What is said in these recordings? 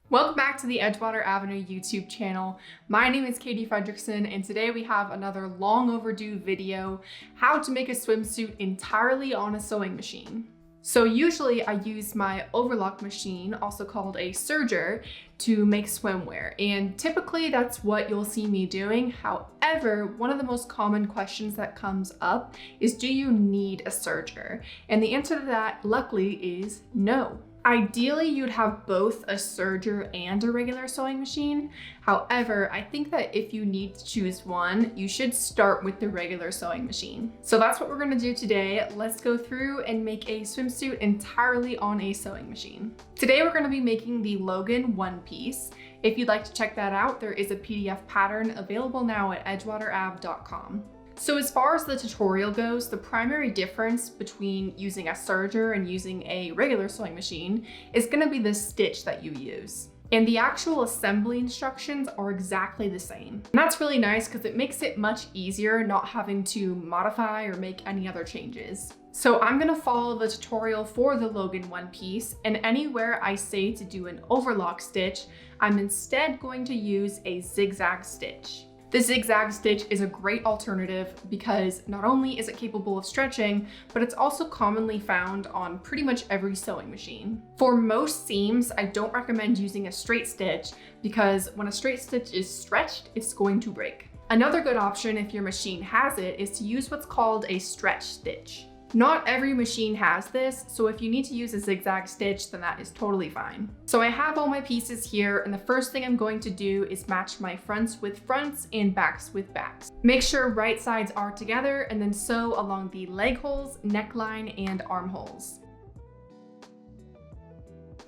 Welcome back to the Edgewater Avenue YouTube channel. My name is Katie Fredrickson, and today we have another long overdue video, how to make a swimsuit entirely on a sewing machine. So usually I use my overlock machine, also called a serger, to make swimwear, and typically that's what you'll see me doing. However, one of the most common questions that comes up is, do you need a serger? And the answer to that, luckily, is no. Ideally, you'd have both a serger and a regular sewing machine. However, I think that if you need to choose one, you should start with the regular sewing machine. So that's what we're gonna do today. Let's go through and make a swimsuit entirely on a sewing machine. Today, we're gonna be making the Logan one piece. If you'd like to check that out, there is a PDF pattern available now at edgewaterab.com. So as far as the tutorial goes, the primary difference between using a serger and using a regular sewing machine is going to be the stitch that you use. And the actual assembly instructions are exactly the same. And that's really nice because it makes it much easier not having to modify or make any other changes. So I'm going to follow the tutorial for the Logan one piece, and anywhere I say to do an overlock stitch, I'm instead going to use a zigzag stitch. The zigzag stitch is a great alternative because not only is it capable of stretching, but it's also commonly found on pretty much every sewing machine. For most seams, I don't recommend using a straight stitch because when a straight stitch is stretched, it's going to break. Another good option if your machine has it is to use what's called a stretch stitch. Not every machine has this, so if you need to use a zigzag stitch, then that is totally fine. So I have all my pieces here, and the first thing I'm going to do is match my fronts with fronts and backs with backs. Make sure right sides are together, and then sew along the leg holes, neckline, and armholes.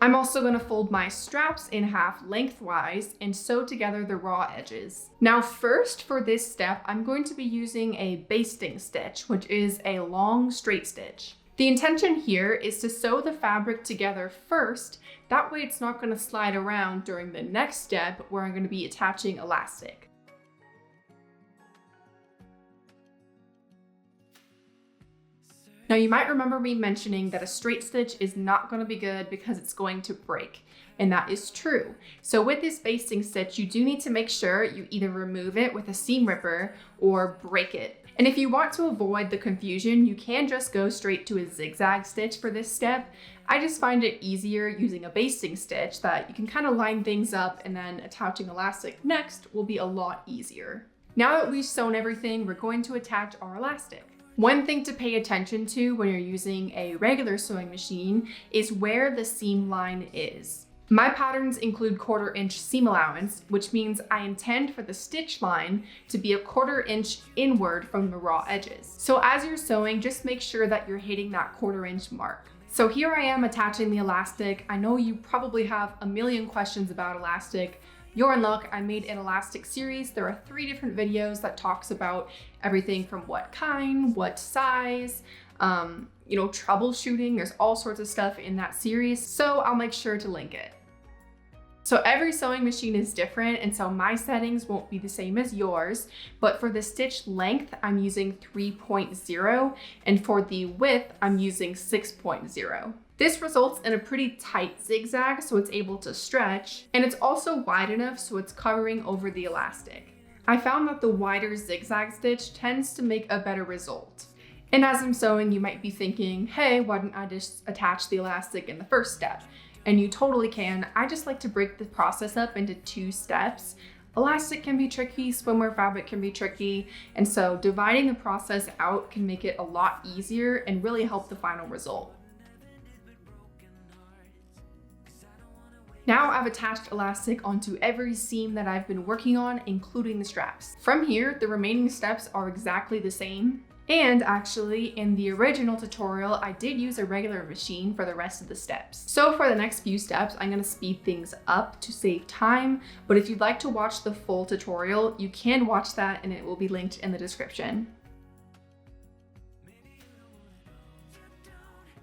I'm also going to fold my straps in half lengthwise and sew together the raw edges. Now first, for this step, I'm going to be using a basting stitch, which is a long straight stitch. The intention here is to sew the fabric together first, that way it's not going to slide around during the next step where I'm going to be attaching elastic. Now you might remember me mentioning that a straight stitch is not going to be good because it's going to break, and that is true. So with this basting stitch, you do need to make sure you either remove it with a seam ripper or break it. And if you want to avoid the confusion, you can just go straight to a zigzag stitch for this step. I just find it easier using a basting stitch that you can kind of line things up, and then attaching elastic next will be a lot easier. Now that we've sewn everything, we're going to attach our elastic. One thing to pay attention to when you're using a regular sewing machine is where the seam line is. My patterns include 1/4 inch seam allowance, which means I intend for the stitch line to be a 1/4 inch inward from the raw edges. So as you're sewing, just make sure that you're hitting that 1/4 inch mark. So here I am attaching the elastic. I know you probably have a million questions about elastic. You're in luck, I made an elastic series. There are 3 different videos that talks about everything from what kind, what size, troubleshooting. There's all sorts of stuff in that series, so I'll make sure to link it. So every sewing machine is different, and so my settings won't be the same as yours, but for the stitch length, I'm using 3.0, and for the width, I'm using 6.0. This results in a pretty tight zigzag, so it's able to stretch, and it's also wide enough so it's covering over the elastic. I found that the wider zigzag stitch tends to make a better result. And as I'm sewing, you might be thinking, hey, why didn't I just attach the elastic in the first step? And you totally can. I just like to break the process up into 2 steps. Elastic can be tricky, swimwear fabric can be tricky, and so dividing the process out can make it a lot easier and really help the final result. Now I've attached elastic onto every seam that I've been working on, including the straps. From here, the remaining steps are exactly the same. And actually, in the original tutorial, I did use a regular machine for the rest of the steps. So for the next few steps, I'm gonna speed things up to save time, but if you'd like to watch the full tutorial, you can watch that and it will be linked in the description.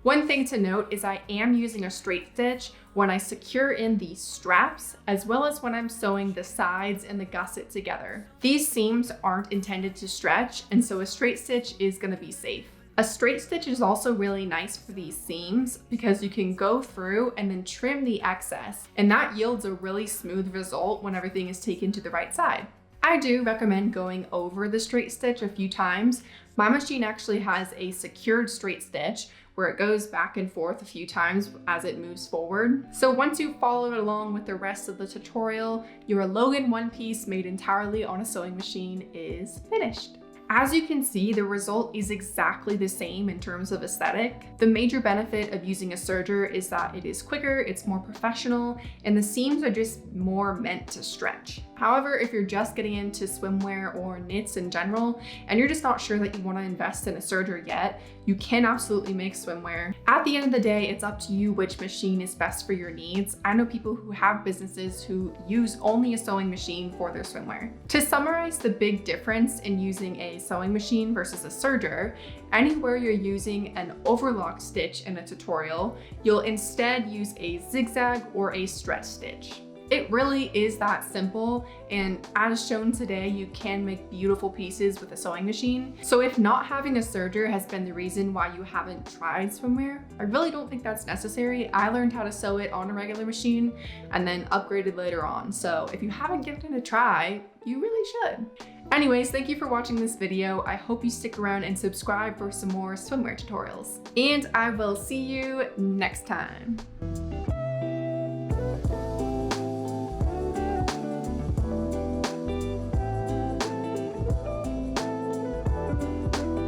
One thing to note is I am using a straight stitch when I secure in the straps, as well as when I'm sewing the sides and the gusset together. These seams aren't intended to stretch, and so a straight stitch is going to be safe. A straight stitch is also really nice for these seams because you can go through and then trim the excess, and that yields a really smooth result when everything is taken to the right side. I do recommend going over the straight stitch a few times. My machine actually has a secured straight stitch where it goes back and forth a few times as it moves forward. So once you've followed along with the rest of the tutorial, your Logan one piece made entirely on a sewing machine is finished. As you can see, the result is exactly the same in terms of aesthetic. The major benefit of using a serger is that it is quicker, it's more professional, and the seams are just more meant to stretch. However, if you're just getting into swimwear or knits in general, and you're just not sure that you want to invest in a serger yet, you can absolutely make swimwear. At the end of the day, it's up to you which machine is best for your needs. I know people who have businesses who use only a sewing machine for their swimwear. To summarize the big difference in using a sewing machine versus a serger, anywhere you're using an overlock stitch in a tutorial, you'll instead use a zigzag or a stretch stitch. It really is that simple, and as shown today, you can make beautiful pieces with a sewing machine. So if not having a serger has been the reason why you haven't tried swimwear, I really don't think that's necessary. I learned how to sew it on a regular machine and then upgraded later on. So if you haven't given it a try, you really should. Anyways, thank you for watching this video. I hope you stick around and subscribe for some more swimwear tutorials. And I will see you next time.